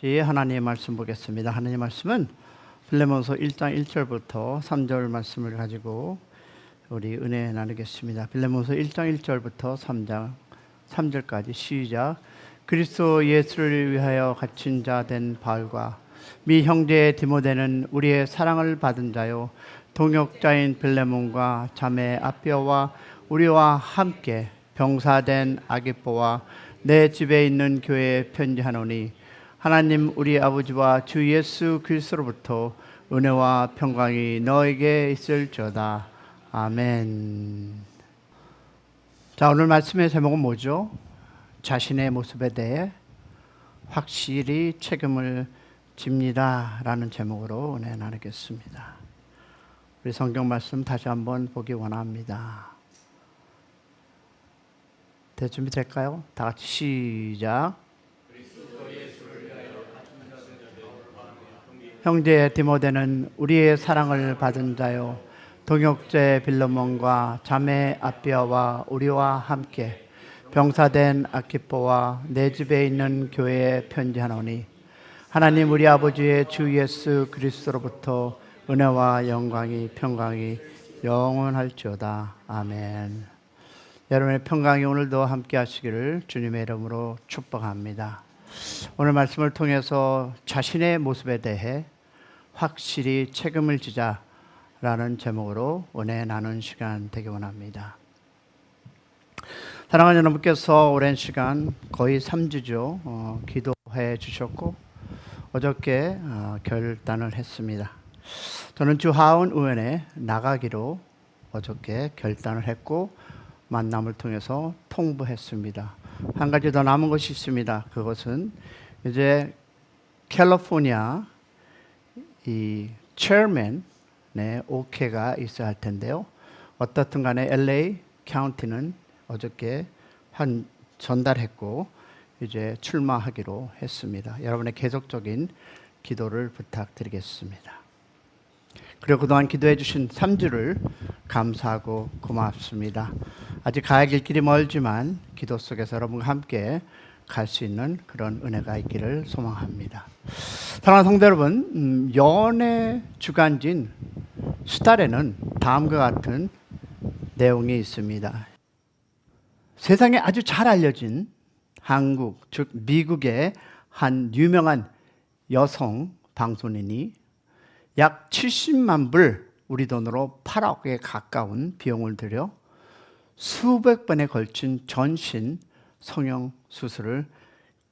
하나님의 말씀 보겠습니다. 하나님의 말씀은 빌레몬서 1장 1절부터 3절 말씀을 가지고 우리 은혜 나누겠습니다. 빌레몬서 1장 1절부터 3장 3절까지 시작. 그리스도 예수를 위하여 갇힌 자 된 바울과 미 형제 디모데는 우리의 사랑을 받은 자요 동역자인 빌레몬과 자매 아비아와 우리와 함께 병사된 아기뽀와 내 집에 있는 교회에 편지하노니 하나님 우리 아버지와 주 예수 그리스도로부터 은혜와 평강이 너에게 있을지어다. 아멘. 자, 오늘 말씀의 제목은 뭐죠? 자신의 모습에 대해 확실히 책임을 집니다 라는 제목으로 은혜 나누겠습니다. 우리 성경 말씀 다시 한번 보기 원합니다. 준비 될까요? 다 같이 시작. 형제 디모데는 우리의 사랑을 받은 자요 동역자 빌레몬과 자매 아비아와 우리와 함께 병사된 아키포와 내 집에 있는 교회에 편지하노니 하나님 우리 아버지의 주 예수 그리스도로부터 은혜와 영광이 평강이 영원할지어다. 아멘. 여러분의 평강이 오늘도 함께 하시기를 주님의 이름으로 축복합니다. 오늘 말씀을 통해서 자신의 모습에 대해 확실히 책임을 지자라는 제목으로 은혜 나눈 시간 되기 원합니다. 사랑하는 여러분께서 오랜 시간 거의 3주죠. 기도해 주셨고 어저께 결단을 했습니다. 저는 주하원 의원에 나가기로 어저께 결단을 했고 만남을 통해서 통보했습니다. 한 가지 더 남은 것이 있습니다. 그것은 이제 캘리포니아 이 체어맨의 오케이가 있어야 할 텐데요. 어떻든 간에 LA 카운티는 어저께 전달했고 이제 출마하기로 했습니다. 여러분의 계속적인 기도를 부탁드리겠습니다. 그리고 그동안 기도해 주신 3주를 감사하고 고맙습니다. 아직 가야 할 길이 멀지만 기도 속에서 여러분과 함께 갈 수 있는 그런 은혜가 있기를 소망합니다. 사랑하는 성도 여러분, 연애 주간지인 수달에는 다음과 같은 내용이 있습니다. 세상에 아주 잘 알려진 한국, 즉 미국의 한 유명한 여성 방송인이 약 70만 불, 우리 돈으로 8억에 가까운 비용을 들여 수백 번에 걸친 전신 성형 수술을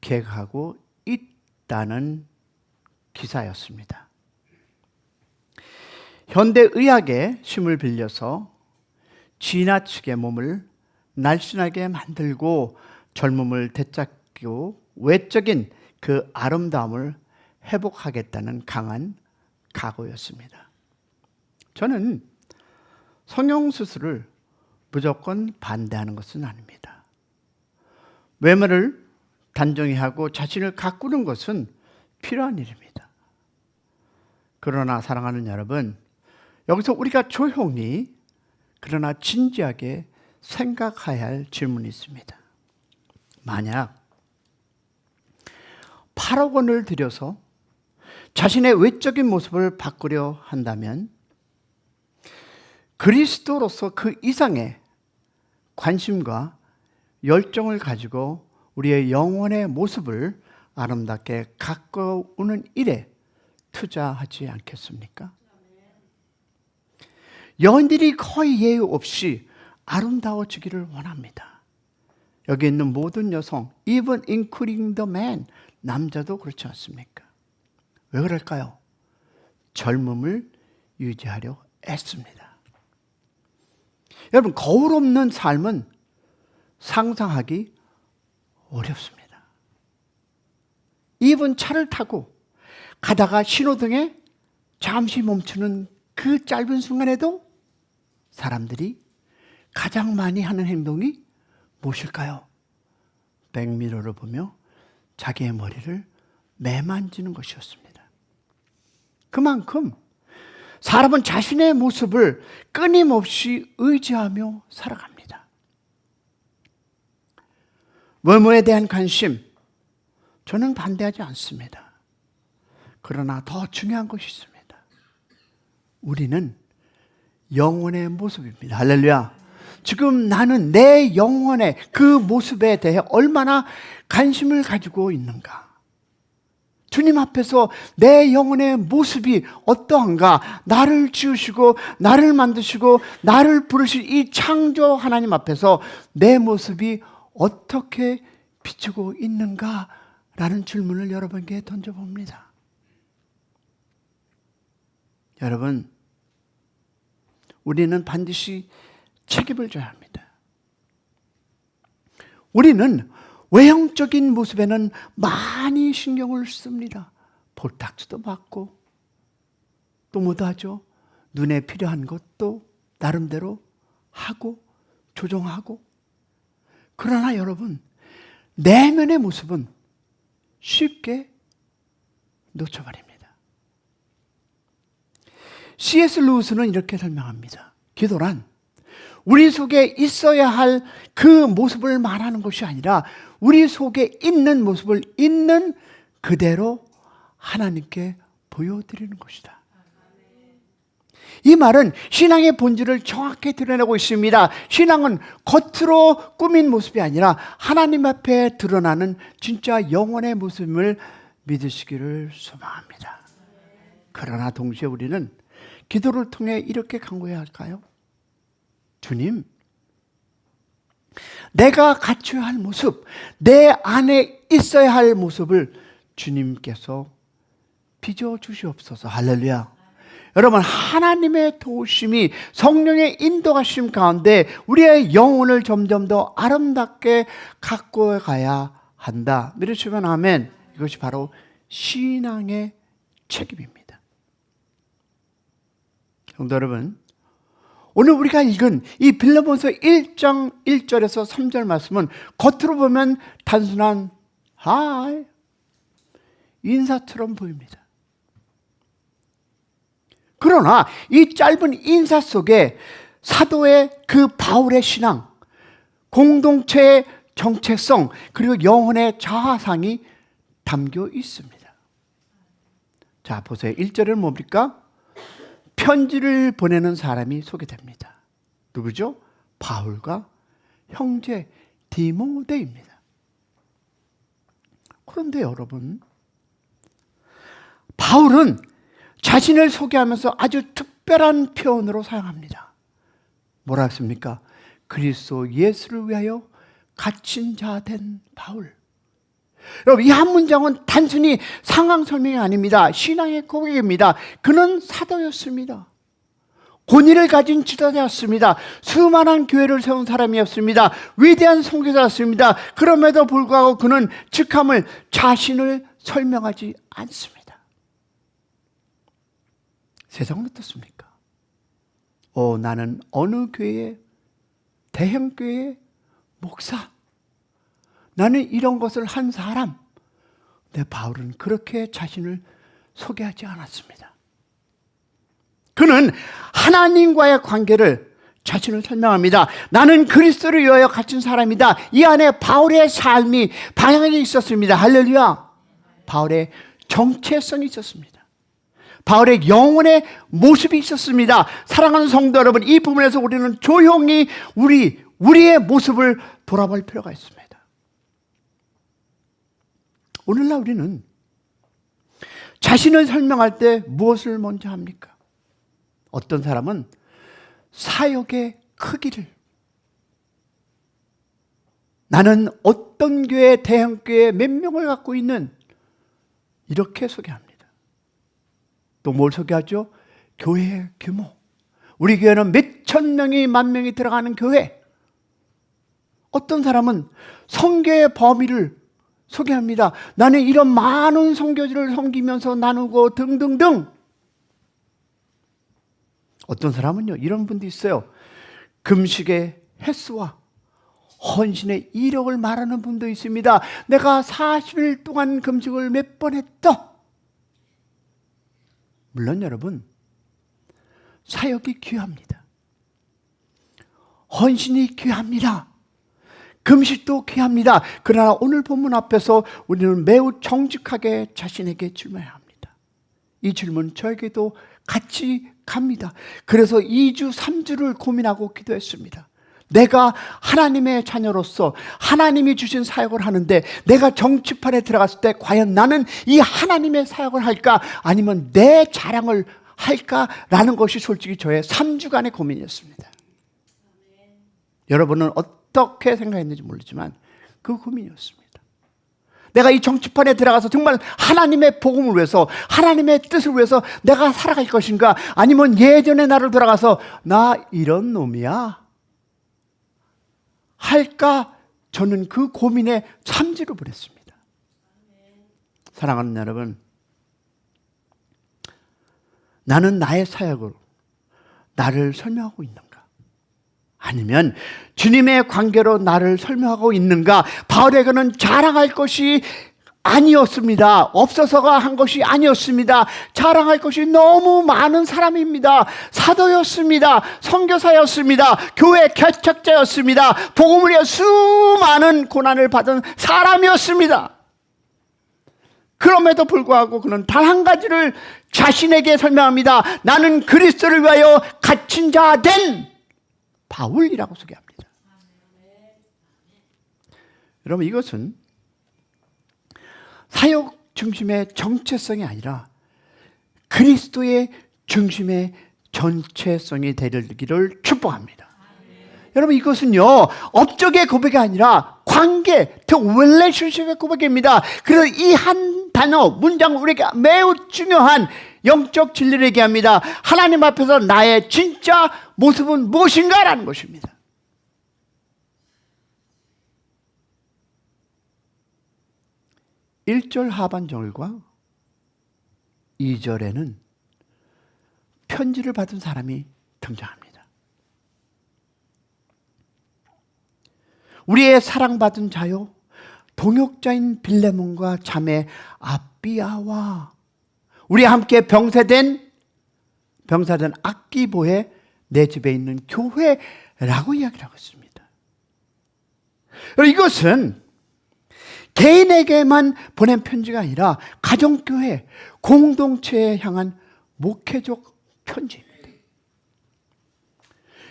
계획하고 있다는 기사였습니다. 현대의학의 힘을 빌려서 지나치게 몸을 날씬하게 만들고 젊음을 되찾고 외적인 그 아름다움을 회복하겠다는 강한 각오였습니다. 저는 성형수술을 무조건 반대하는 것은 아닙니다. 외모를 단정히 하고 자신을 가꾸는 것은 필요한 일입니다. 그러나 사랑하는 여러분, 여기서 우리가 조용히 그러나 진지하게 생각해야 할 질문이 있습니다. 만약 8억 원을 들여서 자신의 외적인 모습을 바꾸려 한다면 그리스도로서 그 이상의 관심과 열정을 가지고 우리의 영혼의 모습을 아름답게 가꾸는 일에 투자하지 않겠습니까? 연인들이 거의 예외 없이 아름다워지기를 원합니다. 여기 있는 모든 여성, even including the man, 남자도 그렇지 않습니까? 왜 그럴까요? 젊음을 유지하려 애씁니다. 여러분, 거울 없는 삶은 상상하기 어렵습니다. even 차를 타고 가다가 신호등에 잠시 멈추는 그 짧은 순간에도 사람들이 가장 많이 하는 행동이 무엇일까요? 백미러를 보며 자기의 머리를 매만지는 것이었습니다. 그만큼 사람은 자신의 모습을 끊임없이 의지하며 살아갑니다. 외모에 대한 관심, 저는 반대하지 않습니다. 그러나 더 중요한 것이 있습니다. 우리는 영혼의 모습입니다. 할렐루야. 지금 나는 내 영혼의 그 모습에 대해 얼마나 관심을 가지고 있는가? 주님 앞에서 내 영혼의 모습이 어떠한가? 나를 지으시고 나를 만드시고 나를 부르신 이 창조 하나님 앞에서 내 모습이 어떻게 비추고 있는가? 라는 질문을 여러분께 던져봅니다. 여러분, 우리는 반드시 책임을 져야 합니다. 우리는 외형적인 모습에는 많이 신경을 씁니다. 볼탁수도 받고 또 뭐도 하죠. 눈에 필요한 것도 나름대로 하고 조정하고. 그러나 여러분, 내면의 모습은 쉽게 놓쳐버립니다. C.S. 루이스는 이렇게 설명합니다. 기도란 우리 속에 있어야 할 그 모습을 말하는 것이 아니라 우리 속에 있는 모습을 있는 그대로 하나님께 보여드리는 것이다. 이 말은 신앙의 본질을 정확히 드러내고 있습니다. 신앙은 겉으로 꾸민 모습이 아니라 하나님 앞에 드러나는 진짜 영혼의 모습을 믿으시기를 소망합니다. 그러나 동시에 우리는 기도를 통해 이렇게 간구해야 할까요? 주님, 내가 갖춰야 할 모습, 내 안에 있어야 할 모습을 주님께서 빚어주시옵소서. 할렐루야. 여러분, 하나님의 도우심이 성령의 인도하심 가운데 우리의 영혼을 점점 더 아름답게 갖고 가야 한다. 믿으시면 아멘. 이것이 바로 신앙의 책임입니다. 성도 여러분, 오늘 우리가 읽은 이 빌립보서 1장 1절에서 3절 말씀은 겉으로 보면 단순한 하이 인사처럼 보입니다. 그러나 이 짧은 인사 속에 사도의 그 바울의 신앙, 공동체의 정체성, 그리고 영혼의 자아상이 담겨 있습니다. 자, 보세요. 1절은 뭡니까? 편지를 보내는 사람이 소개됩니다. 누구죠? 바울과 형제 디모데입니다. 그런데 여러분, 바울은 자신을 소개하면서 아주 특별한 표현으로 사용합니다. 뭐라 했습니까? 그리스도 예수를 위하여 갇힌 자 된 바울. 여러분, 이 한 문장은 단순히 상황 설명이 아닙니다. 신앙의 고백입니다. 그는 사도였습니다. 권위를 가진 지도자였습니다. 수많은 교회를 세운 사람이었습니다. 위대한 선교사였습니다. 그럼에도 불구하고 그는 직함을 자신을 설명하지 않습니다. 세상은 어떻습니까? 나는 어느 교회의 대형교회의 목사, 나는 이런 것을 한 사람. 근데 바울은 그렇게 자신을 소개하지 않았습니다. 그는 하나님과의 관계를 자신을 설명합니다. 나는 그리스도를 위하여 갇힌 사람이다. 이 안에 바울의 삶이 방향이 있었습니다. 할렐루야. 바울의 정체성이 있었습니다. 바울의 영혼의 모습이 있었습니다. 사랑하는 성도 여러분, 이 부분에서 우리는 조용히 우리의 모습을 돌아볼 필요가 있습니다. 오늘날 우리는 자신을 설명할 때 무엇을 먼저 합니까? 어떤 사람은 사역의 크기를, 나는 어떤 교회, 대형교회 몇 명을 갖고 있는, 이렇게 소개합니다. 또 뭘 소개하죠? 교회의 규모. 우리 교회는 몇천 명이, 만 명이 들어가는 교회. 어떤 사람은 선교의 범위를 소개합니다. 나는 이런 많은 선교지를 섬기면서 나누고 등등등. 어떤 사람은요, 이런 분도 있어요. 금식의 횟수와 헌신의 이력을 말하는 분도 있습니다. 내가 40일 동안 금식을 몇 번 했다. 물론 여러분, 사역이 귀합니다. 헌신이 귀합니다. 금식도 귀합니다. 그러나 오늘 본문 앞에서 우리는 매우 정직하게 자신에게 질문해야 합니다. 이 질문 저에게도 같이 갑니다. 그래서 2주, 3주를 고민하고 기도했습니다. 내가 하나님의 자녀로서 하나님이 주신 사역을 하는데 내가 정치판에 들어갔을 때 과연 나는 이 하나님의 사역을 할까 아니면 내 자랑을 할까라는 것이 솔직히 저의 3주간의 고민이었습니다. 여러분은 어떻게 생각했는지 모르지만 그 고민이었습니다. 내가 이 정치판에 들어가서 정말 하나님의 복음을 위해서 하나님의 뜻을 위해서 내가 살아갈 것인가 아니면 예전의 나를 돌아가서 나 이런 놈이야 할까 저는 그 고민에 3주를 보냈습니다. 사랑하는 여러분, 나는 나의 사역으로 나를 설명하고 있는가? 아니면 주님의 관계로 나를 설명하고 있는가? 바울에게는 자랑할 것이 아니었습니다. 없어서가 한 것이 아니었습니다. 자랑할 것이 너무 많은 사람입니다. 사도였습니다. 선교사였습니다. 교회 개척자였습니다. 복음을 위해 수많은 고난을 받은 사람이었습니다. 그럼에도 불구하고 그는 단 한 가지를 자신에게 설명합니다. 나는 그리스도를 위하여 갇힌 자 된 바울이라고 소개합니다. 여러분, 이것은 사역 중심의 정체성이 아니라 그리스도의 중심의 전체성이 되기를 축복합니다. 여러분, 이것은요 업적의 고백이 아니라 관계, 더 릴레이션십의 고백입니다. 그래서 이 한 단어, 문장 우리에게 매우 중요한 영적 진리를 얘기합니다. 하나님 앞에서 나의 진짜 모습은 무엇인가라는 것입니다. (1절) 하반절과 (2절에는) 편지를 받은 사람이 등장합니다. 우리의 사랑받은 자요 동역자인 빌레몬과 자매 아비아와 우리와 함께 병사된 아키보의 내 집에 있는 교회라고 이야기를 하고 있습니다. 이것은 개인에게만 보낸 편지가 아니라 가정교회, 공동체에 향한 목회적 편지입니다.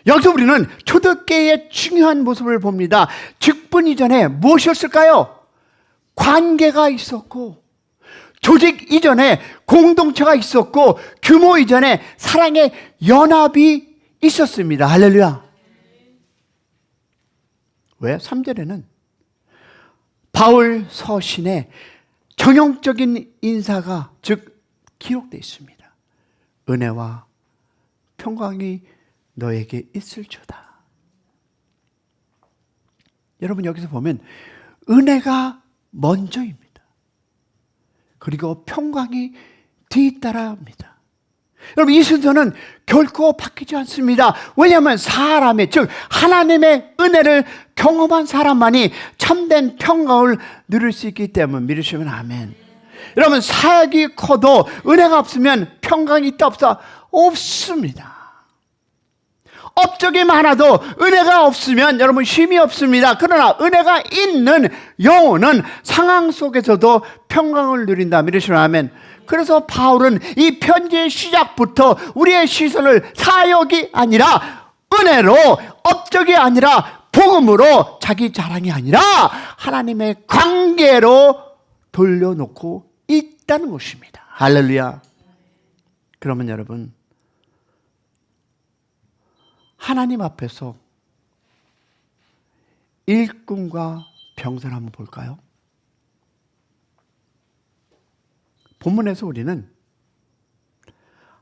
여기서 우리는 초대교회의 중요한 모습을 봅니다. 직분 이전에 무엇이었을까요? 관계가 있었고, 조직 이전에 공동체가 있었고, 규모 이전에 사랑의 연합이 있었습니다. 할렐루야. 왜? 3절에는 바울 서신에 정형적인 인사가 즉 기록되어 있습니다. 은혜와 평강이 너에게 있을지어다. 여러분, 여기서 보면 은혜가 먼저입니다. 그리고 평강이 뒤따라옵니다. 여러분, 이 순서는 결코 바뀌지 않습니다. 왜냐하면 사람의, 즉 하나님의 은혜를 경험한 사람만이 참된 평강을 누릴 수 있기 때문에 믿으시면 아멘. 여러분, 사역이 커도 은혜가 없으면 평강이 있다 없다? 없습니다. 업적이 많아도 은혜가 없으면 여러분 힘이 없습니다. 그러나 은혜가 있는 영혼은 상황 속에서도 평강을 누린다. 믿으시면 아멘. 그래서 바울은 이 편지의 시작부터 우리의 시선을 사역이 아니라 은혜로, 업적이 아니라 복음으로, 자기 자랑이 아니라 하나님의 관계로 돌려놓고 있다는 것입니다. 할렐루야. 그러면 여러분, 하나님 앞에서 일꾼과 병사를 한번 볼까요? 본문에서 우리는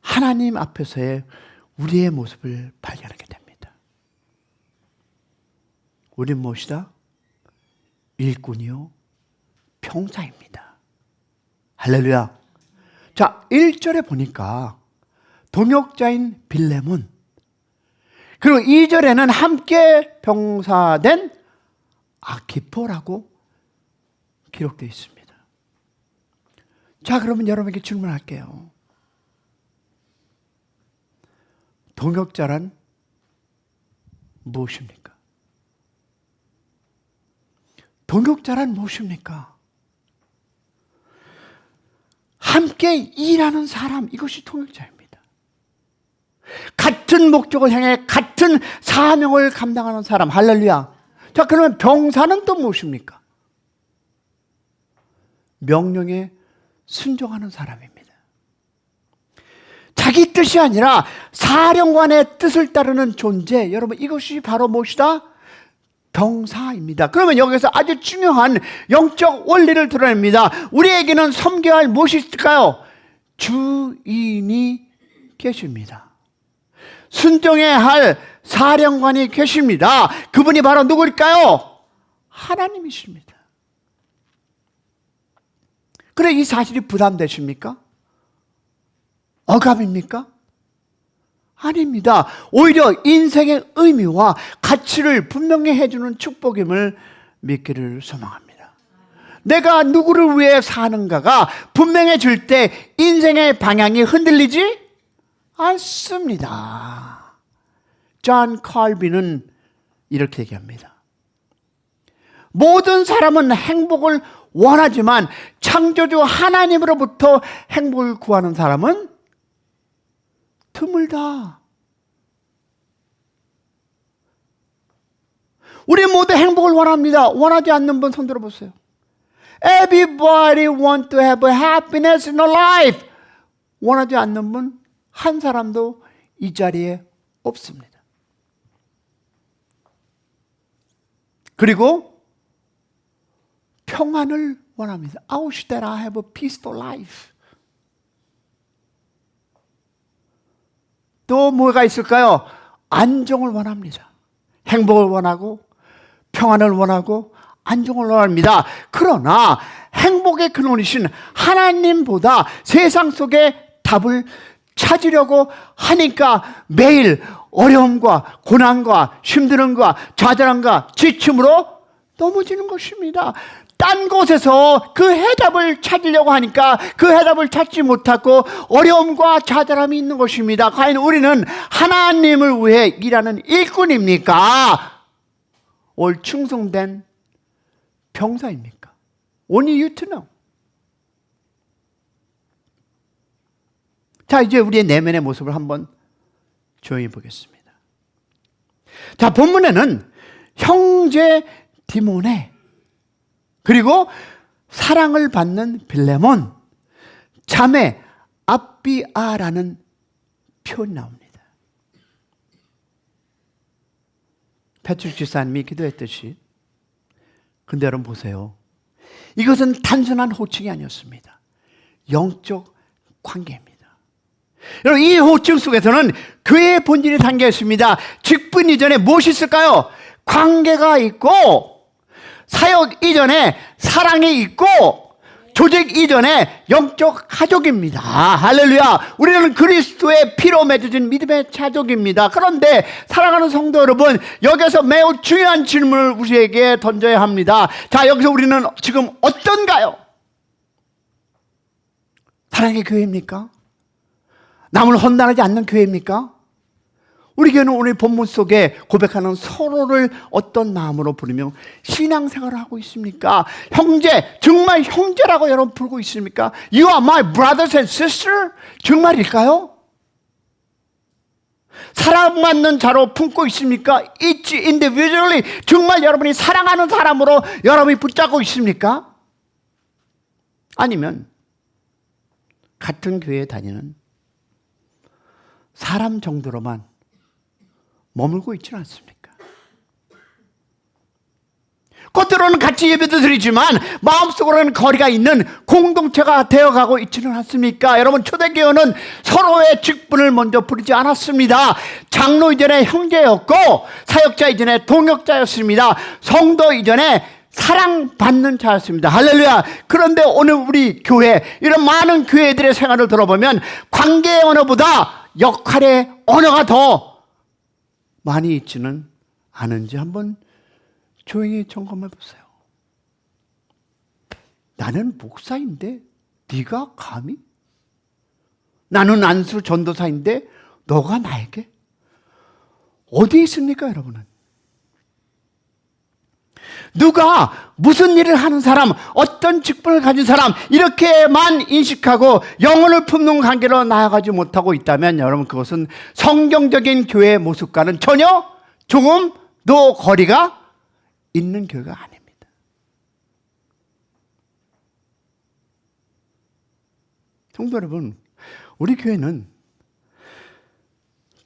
하나님 앞에서의 우리의 모습을 발견하게 됩니다. 우린 무엇이다? 일꾼이요 병사입니다. 할렐루야. 자, 1절에 보니까 동역자인 빌레몬, 그리고 2절에는 함께 병사된 아키포라고 기록되어 있습니다. 자, 그러면 여러분에게 질문할게요. 동역자란 무엇입니까? 동역자란 무엇입니까? 함께 일하는 사람, 이것이 통역자입니다. 같은 목적을 향해 같은 사명을 감당하는 사람. 할렐루야. 자, 그러면 병사는 또 무엇입니까? 명령에 순종하는 사람입니다. 자기 뜻이 아니라 사령관의 뜻을 따르는 존재. 여러분, 이것이 바로 무엇이다? 병사입니다. 그러면 여기서 아주 중요한 영적 원리를 드러냅니다. 우리에게는 섬겨야 할 무엇이 있을까요? 주인이 계십니다. 순종해야 할 사령관이 계십니다. 그분이 바로 누구일까요? 하나님이십니다. 그래, 이 사실이 부담되십니까? 억압입니까? 아닙니다. 오히려 인생의 의미와 가치를 분명히 해주는 축복임을 믿기를 소망합니다. 내가 누구를 위해 사는가가 분명해질 때 인생의 방향이 흔들리지 않습니다. 존 칼빈은 이렇게 얘기합니다. 모든 사람은 행복을 원하지만 창조주 하나님으로부터 행복을 구하는 사람은 드물다. 우리 모두 행복을 원합니다. 원하지 않는 분 손 들어보세요. Everybody want to have a happiness in their life. 원하지 않는 분 한 사람도 이 자리에 없습니다. 그리고 평안을 원합니다. I wish that I have a peaceful life. 또 뭐가 있을까요? 안정을 원합니다. 행복을 원하고 평안을 원하고 안정을 원합니다. 그러나 행복의 근원이신 하나님보다 세상 속에 답을 찾으려고 하니까 매일 어려움과 고난과 힘듦과 좌절함과 지침으로 넘어지는 것입니다. 딴 곳에서 그 해답을 찾으려고 하니까 그 해답을 찾지 못하고 어려움과 좌절함이 있는 것입니다. 과연 우리는 하나님을 위해 일하는 일꾼입니까? 올 충성된 병사입니까? Only you to know. 자, 이제 우리의 내면의 모습을 한번 조용히 보겠습니다. 자, 본문에는 형제 디모네, 그리고 사랑을 받는 빌레몬, 자매 아비아라는 표현이 나옵니다. 배출 지사님이 기도했듯이, 근데 여러분 보세요. 이것은 단순한 호칭이 아니었습니다. 영적 관계입니다. 여러분, 이 호칭 속에서는 그의 본질이 담겨 있습니다. 직분 이전에 무엇이 있을까요? 관계가 있고, 사역 이전에 사랑이 있고, 조직 이전에 영적 가족입니다. 할렐루야. 우리는 그리스도의 피로 맺어진 믿음의 자족입니다. 그런데 사랑하는 성도 여러분, 여기서 매우 중요한 질문을 우리에게 던져야 합니다. 자, 여기서 우리는 지금 어떤가요? 사랑의 교회입니까? 남을 헌납하지 않는 교회입니까? 우리 교회는 오늘 본문 속에 고백하는 서로를 어떤 마음으로 부르며 신앙생활을 하고 있습니까? 형제, 정말 형제라고 여러분 부르고 있습니까? You are my brothers and sisters? 정말일까요? 사랑받는 자로 품고 있습니까? Each individually. 정말 여러분이 사랑하는 사람으로 여러분이 붙잡고 있습니까? 아니면 같은 교회에 다니는 사람 정도로만 머물고 있지는 않습니까? 겉으로는 같이 예배도 드리지만 마음속으로는 거리가 있는 공동체가 되어가고 있지는 않습니까? 여러분, 초대교회는 서로의 직분을 먼저 부리지 않았습니다. 장로 이전에 형제였고, 사역자 이전에 동역자였습니다. 성도 이전에 사랑받는 자였습니다. 할렐루야. 그런데 오늘 우리 교회, 이런 많은 교회들의 생활을 들어보면 관계의 언어보다 역할의 언어가 더 많이 있지는 않은지 한번 조용히 점검해 보세요. 나는 목사인데 네가 감히? 나는 안수 전도사인데 너가 나에게? 어디 있습니까, 여러분은? 누가 무슨 일을 하는 사람, 어떤 직분을 가진 사람 이렇게만 인식하고 영혼을 품는 관계로 나아가지 못하고 있다면 여러분 그것은 성경적인 교회의 모습과는 전혀 조금도 거리가 있는 교회가 아닙니다. 성도 여러분, 우리 교회는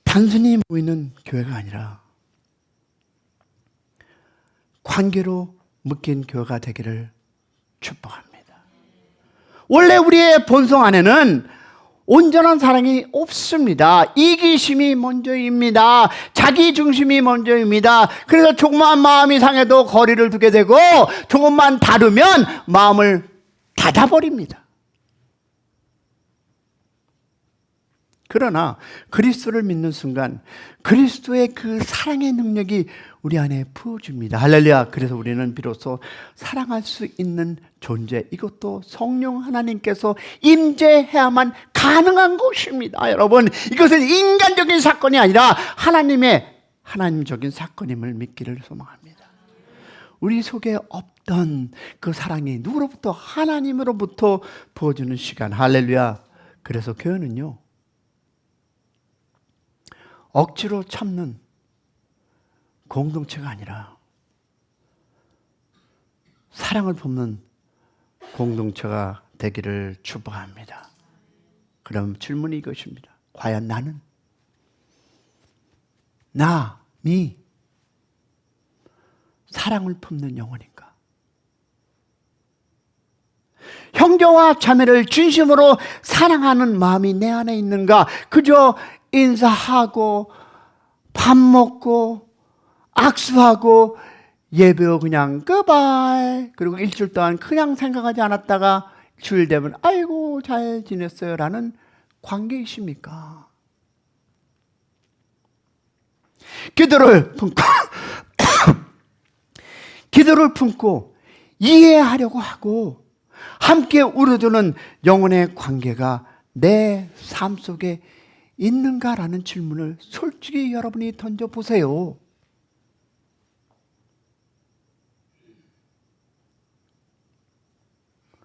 단순히 모이는 교회가 아니라 관계로 묶인 교회가 되기를 축복합니다. 원래 우리의 본성 안에는 온전한 사랑이 없습니다. 이기심이 먼저입니다. 자기중심이 먼저입니다. 그래서 조그만 마음이 상해도 거리를 두게 되고 조금만 다르면 마음을 닫아버립니다. 그러나 그리스도를 믿는 순간 그리스도의 그 사랑의 능력이 우리 안에 부어집니다. 할렐루야. 그래서 우리는 비로소 사랑할 수 있는 존재, 이것도 성령 하나님께서 임재해야만 가능한 것입니다. 여러분, 이것은 인간적인 사건이 아니라 하나님적인 사건임을 믿기를 소망합니다. 우리 속에 없던 그 사랑이 누구로부터? 하나님으로부터 부어주는 시간. 할렐루야. 그래서 교회는요, 억지로 참는 공동체가 아니라 사랑을 품는 공동체가 되기를 축복합니다. 그럼 질문이 이것입니다. 과연 나는 사랑을 품는 영혼인가? 형제와 자매를 진심으로 사랑하는 마음이 내 안에 있는가? 그저 인사하고 밥 먹고 악수하고 예배로 그냥 끝발, 그리고 일주일 동안 그냥 생각하지 않았다가 주일 되면 아이고 잘 지냈어요 라는 관계이십니까? 기도를 품고 이해하려고 하고 함께 울어주는 영혼의 관계가 내 삶 속에 있는가라는 질문을 솔직히 여러분이 던져보세요.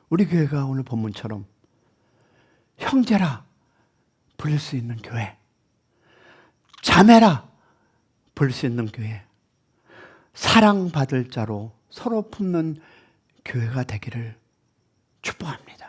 우리 교회가 오늘 본문처럼 형제라 부를 수 있는 교회, 자매라 부를 수 있는 교회, 사랑받을 자로 서로 품는 교회가 되기를 축복합니다.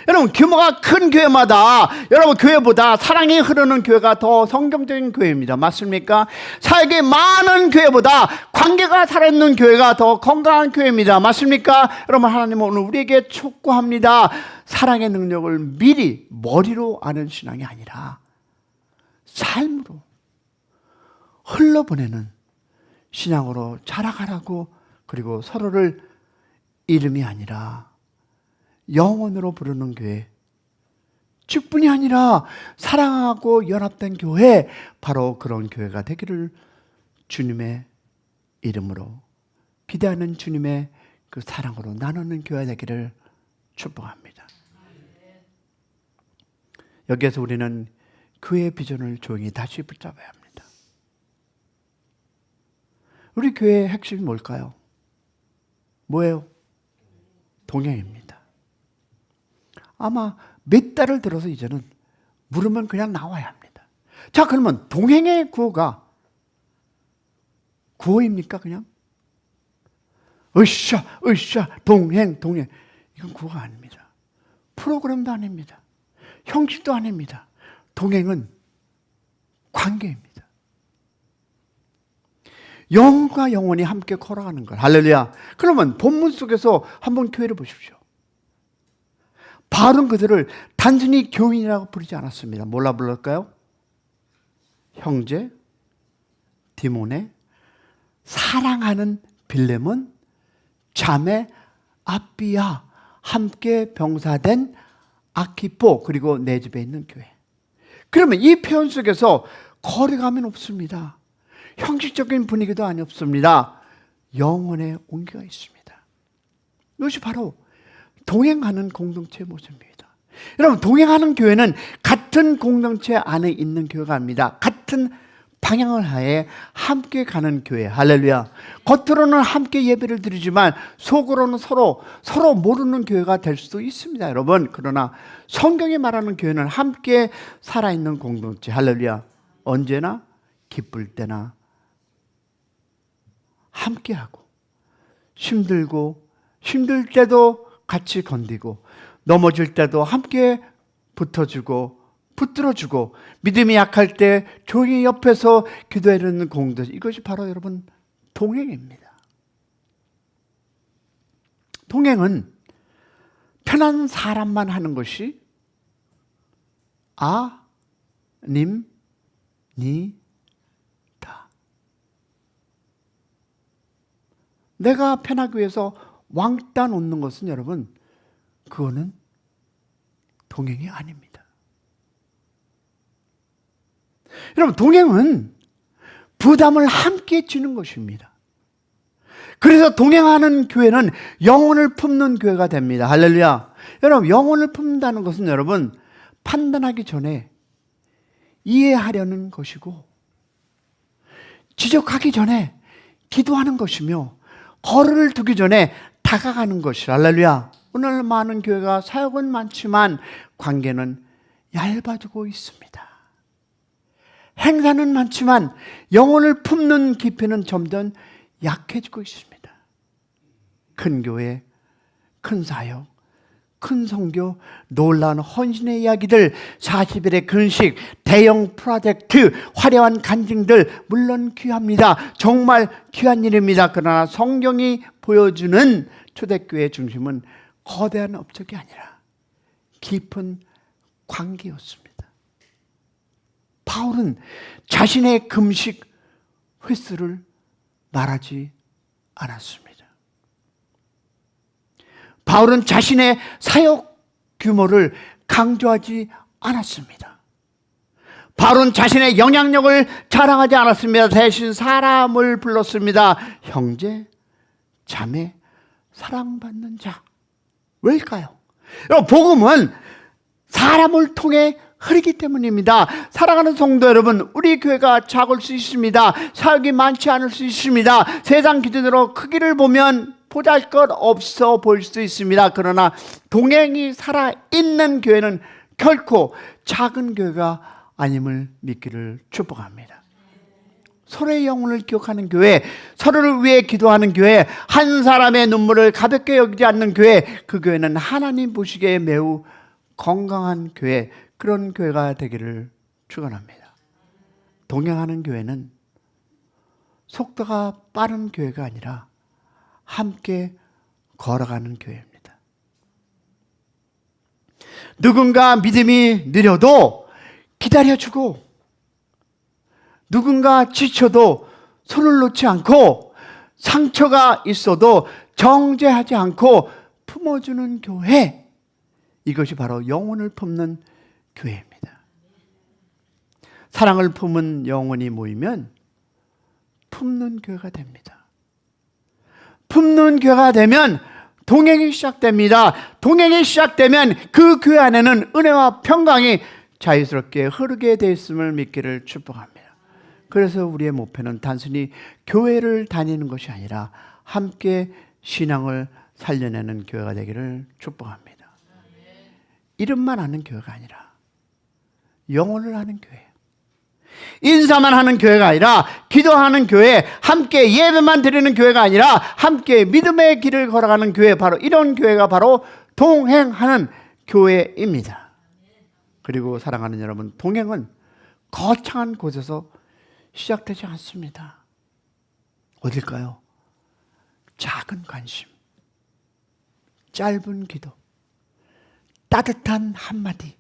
여러분, 규모가 큰 교회마다 여러분 교회보다 사랑이 흐르는 교회가 더 성경적인 교회입니다. 맞습니까? 사역이 많은 교회보다 관계가 살아있는 교회가 더 건강한 교회입니다. 맞습니까? 여러분, 하나님은 오늘 우리에게 촉구합니다. 사랑의 능력을 미리 머리로 아는 신앙이 아니라 삶으로 흘러보내는 신앙으로 자라가라고, 그리고 서로를 이름이 아니라 영혼으로 부르는 교회, 직분이 아니라 사랑하고 연합된 교회, 바로 그런 교회가 되기를 주님의 이름으로 기대하는 주님의 그 사랑으로 나누는 교회가 되기를 축복합니다. 여기에서 우리는 그의 비전을 조용히 다시 붙잡아야 합니다. 우리 교회의 핵심이 뭘까요? 뭐예요? 동행입니다. 아마 몇 달을 들어서 이제는 물으면 그냥 나와야 합니다. 자, 그러면 동행의 구호가 구호입니까? 그냥 으쌰 동행 이건 구호가 아닙니다. 프로그램도 아닙니다. 형식도 아닙니다. 동행은 관계입니다. 영과 영혼이 함께 걸어가는 것. 할렐루야. 그러면 본문 속에서 한번 교회를 보십시오. 바울은 그들을 단순히 교인이라고 부르지 않았습니다. 뭘라 불렀을까요? 형제, 디모네, 사랑하는 빌레몬, 자매, 아비야, 함께 병사된 아키포, 그리고 내 집에 있는 교회. 그러면 이 표현 속에서 거리감은 없습니다. 형식적인 분위기도 없습니다. 영혼의 온기가 있습니다. 이것이 바로 동행하는 공동체의 모습입니다. 여러분, 동행하는 교회는 같은 공동체 안에 있는 교회가 아닙니다. 같은 방향을 하에 함께 가는 교회. 할렐루야. 겉으로는 함께 예배를 드리지만 속으로는 서로 모르는 교회가 될 수도 있습니다, 여러분. 그러나 성경이 말하는 교회는 함께 살아있는 공동체. 할렐루야. 언제나 기쁠 때나 함께하고, 힘들 때도 같이 건디고, 넘어질 때도 함께 붙어주고 붙들어주고, 믿음이 약할 때 조용히 옆에서 기도해주는 공동체. 이것이 바로 여러분 동행입니다. 동행은 편한 사람만 하는 것이 님, 니, 다. 내가 편하기 위해서 왕따 놓는 것은 여러분, 그거는 동행이 아닙니다. 여러분, 동행은 부담을 함께 지는 것입니다. 그래서 동행하는 교회는 영혼을 품는 교회가 됩니다. 할렐루야. 여러분, 영혼을 품는다는 것은 여러분, 판단하기 전에 이해하려는 것이고, 지적하기 전에 기도하는 것이며, 거리를 두기 전에 다가가는 것이라. 할렐루야. 오늘 많은 교회가 사역은 많지만 관계는 얇아지고 있습니다. 행사는 많지만 영혼을 품는 깊이는 점점 약해지고 있습니다. 큰 교회, 큰 사역, 큰 선교, 놀라운 헌신의 이야기들, 40일의 근식, 대형 프로젝트, 화려한 간증들 물론 귀합니다. 정말 귀한 일입니다. 그러나 성경이 보여주는 초대교회의 중심은 거대한 업적이 아니라 깊은 관계였습니다. 바울은 자신의 금식 횟수를 말하지 않았습니다. 바울은 자신의 사역 규모를 강조하지 않았습니다. 바울은 자신의 영향력을 자랑하지 않았습니다. 대신 사람을 불렀습니다. 형제, 자매, 사랑받는 자. 왜일까요? 여러분, 복음은 사람을 통해 흐르기 때문입니다. 사랑하는 성도 여러분, 우리 교회가 작을 수 있습니다. 사역이 많지 않을 수 있습니다. 세상 기준으로 크기를 보면 보잘것없어 보일 수 있습니다. 그러나 동행이 살아있는 교회는 결코 작은 교회가 아님을 믿기를 축복합니다. 서로의 영혼을 기억하는 교회, 서로를 위해 기도하는 교회, 한 사람의 눈물을 가볍게 여기지 않는 교회, 그 교회는 하나님 보시기에 매우 건강한 교회, 그런 교회가 되기를 축원합니다. 동행하는 교회는 속도가 빠른 교회가 아니라 함께 걸어가는 교회입니다. 누군가 믿음이 느려도 기다려주고, 누군가 지쳐도 손을 놓지 않고, 상처가 있어도 정죄하지 않고 품어주는 교회, 이것이 바로 영혼을 품는 교회입니다. 사랑을 품은 영혼이 모이면 품는 교회가 됩니다. 품는 교회가 되면 동행이 시작됩니다. 동행이 시작되면 그 교회 안에는 은혜와 평강이 자유스럽게 흐르게 되어 있음을 믿기를 축복합니다. 그래서 우리의 목표는 단순히 교회를 다니는 것이 아니라 함께 신앙을 살려내는 교회가 되기를 축복합니다. 이름만 아는 교회가 아니라 영혼을 아는 교회, 인사만 하는 교회가 아니라 기도하는 교회, 함께 예배만 드리는 교회가 아니라 함께 믿음의 길을 걸어가는 교회, 바로 이런 교회가 바로 동행하는 교회입니다. 그리고 사랑하는 여러분, 동행은 거창한 곳에서 시작되지 않습니다. 어딜까요? 작은 관심, 짧은 기도, 따뜻한 한마디,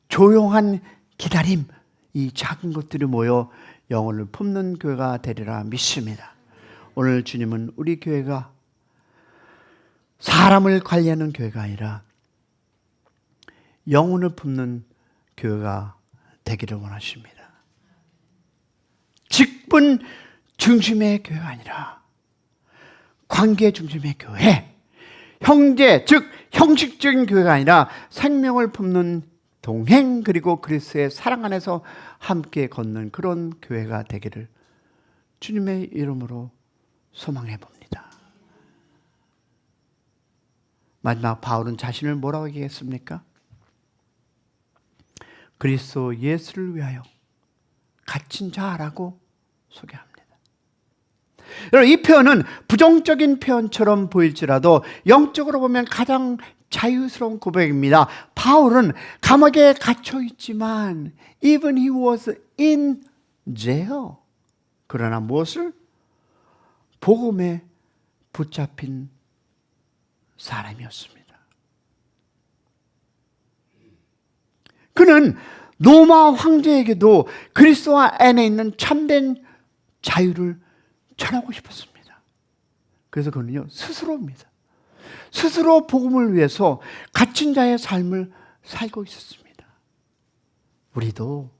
조용한 기다림, 이 작은 것들이 모여 영혼을 품는 교회가 되리라 믿습니다. 오늘 주님은 우리 교회가 사람을 관리하는 교회가 아니라 영혼을 품는 교회가 되기를 원하십니다. 직분 중심의 교회가 아니라 관계 중심의 교회, 형제, 즉 형식적인 교회가 아니라 생명을 품는 동행 그리고 그리스도의 사랑 안에서 함께 걷는 그런 교회가 되기를 주님의 이름으로 소망해 봅니다. 마지막 바울은 자신을 뭐라고 얘기했습니까? 그리스도 예수를 위하여 갇힌 자라고 소개합니다. 여러분, 이 표현은 부정적인 표현처럼 보일지라도 영적으로 보면 가장 자유스러운 고백입니다. 바울은 감옥에 갇혀 있지만 even he was in jail. 그러나 무엇을? 복음에 붙잡힌 사람이었습니다. 그는 로마 황제에게도 그리스도 안에 있는 참된 자유를 전하고 싶었습니다. 그래서 그는요, 스스로입니다. 스스로 복음을 위해서 갇힌 자의 삶을 살고 있었습니다. 우리도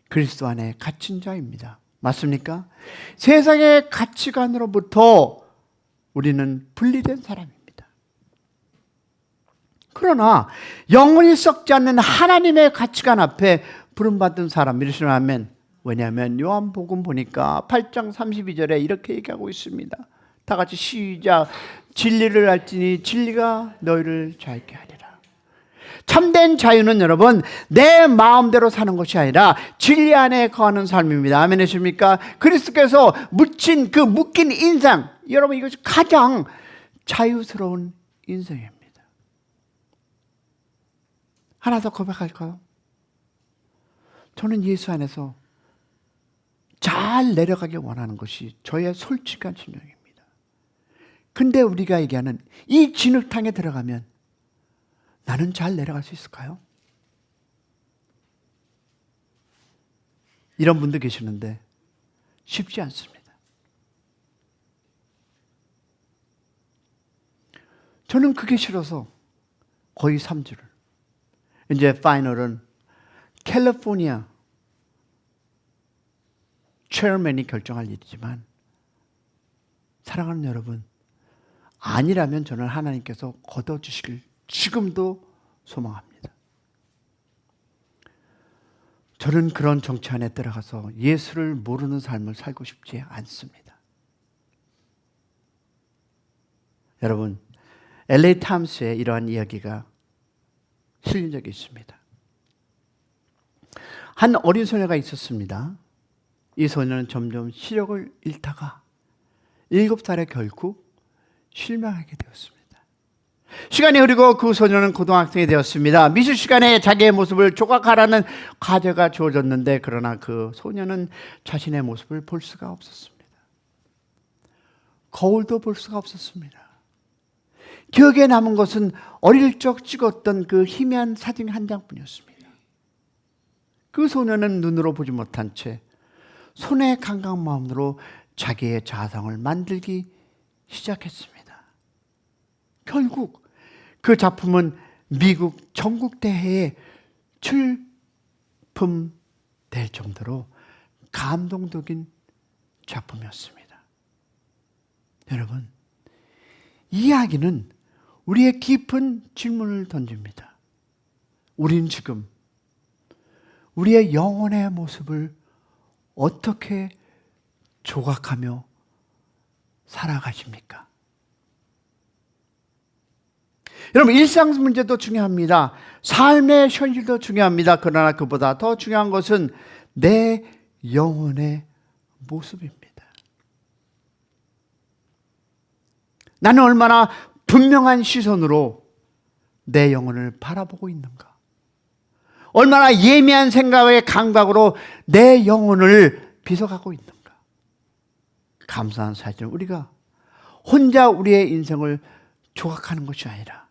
그리스도 안에 갇힌 자입니다. 맞습니까? 세상의 가치관으로부터 우리는 분리된 사람입니다. 그러나 영원히 썩지 않는 하나님의 가치관 앞에 부름받은 사람, 이러시면 아멘. 왜냐하면 요한복음 보니까 8장 32절에 이렇게 얘기하고 있습니다. 다 같이 시작. 진리를 알지니 진리가 너희를 자유케 하리라. 참된 자유는 여러분 내 마음대로 사는 것이 아니라 진리 안에 거하는 삶입니다. 아멘 하십니까? 그리스도께서 묻힌 그 묶인 인생, 여러분 이것이 가장 자유스러운 인생입니다. 하나 더 고백할까요? 저는 예수 안에서 잘 내려가길 원하는 것이 저의 솔직한 심령입니다. 근데 우리가 얘기하는 이 진흙탕에 들어가면 나는 잘 내려갈 수 있을까요? 이런 분도 계시는데 쉽지 않습니다. 저는 그게 싫어서 거의 3주를, 이제 파이널은 캘리포니아 체어맨이 결정할 일이지만, 사랑하는 여러분, 아니라면 저는 하나님께서 걷어주시길 지금도 소망합니다. 저는 그런 정치 안에 들어가서 예수를 모르는 삶을 살고 싶지 않습니다. 여러분, LA 타임스에 이러한 이야기가 실린 적이 있습니다. 한 어린 소녀가 있었습니다. 이 소녀는 점점 시력을 잃다가 7살에 결국 실명하게 되었습니다. 시간이 흐르고 그 소녀는 고등학생이 되었습니다. 미술 시간에 자기의 모습을 조각하라는 과제가 주어졌는데, 그러나 그 소녀는 자신의 모습을 볼 수가 없었습니다. 거울도 볼 수가 없었습니다. 기억에 남은 것은 어릴 적 찍었던 그 희미한 사진 한 장뿐이었습니다. 그 소녀는 눈으로 보지 못한 채 손의 감각 마음으로 자기의 자상을 만들기 시작했습니다. 결국 그 작품은 미국 전국대회에 출품될 정도로 감동적인 작품이었습니다. 여러분, 이 이야기는 우리의 깊은 질문을 던집니다. 우린 지금 우리의 영혼의 모습을 어떻게 조각하며 살아가십니까? 여러분, 일상 문제도 중요합니다. 삶의 현실도 중요합니다. 그러나 그보다 더 중요한 것은 내 영혼의 모습입니다. 나는 얼마나 분명한 시선으로 내 영혼을 바라보고 있는가? 얼마나 예민한 생각의 감각으로 내 영혼을 비춰가고 있는가? 감사한 사실은 우리가 혼자 우리의 인생을 조각하는 것이 아니라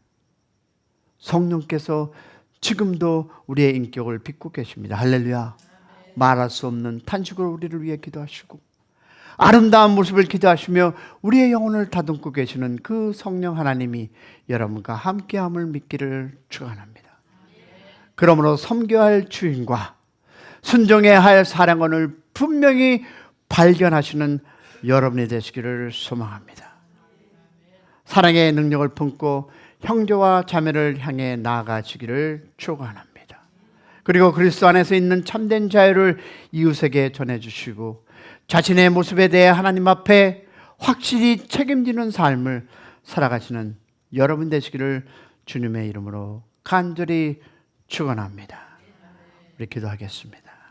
성령께서 지금도 우리의 인격을 빚고 계십니다. 할렐루야. 말할 수 없는 탄식으로 우리를 위해 기도하시고 아름다운 모습을 기도하시며 우리의 영혼을 다듬고 계시는 그 성령 하나님이 여러분과 함께함을 믿기를 축원합니다. 그러므로 섬겨야 할 주인과 순종해야 할 사랑원을 분명히 발견하시는 여러분이 되시기를 소망합니다. 사랑의 능력을 품고 형제와 자매를 향해 나아가시기를 축원합니다. 그리고 그리스도 안에서 있는 참된 자유를 이웃에게 전해주시고 자신의 모습에 대해 하나님 앞에 확실히 책임지는 삶을 살아가시는 여러분 되시기를 주님의 이름으로 간절히 축원합니다. 우리 기도하겠습니다.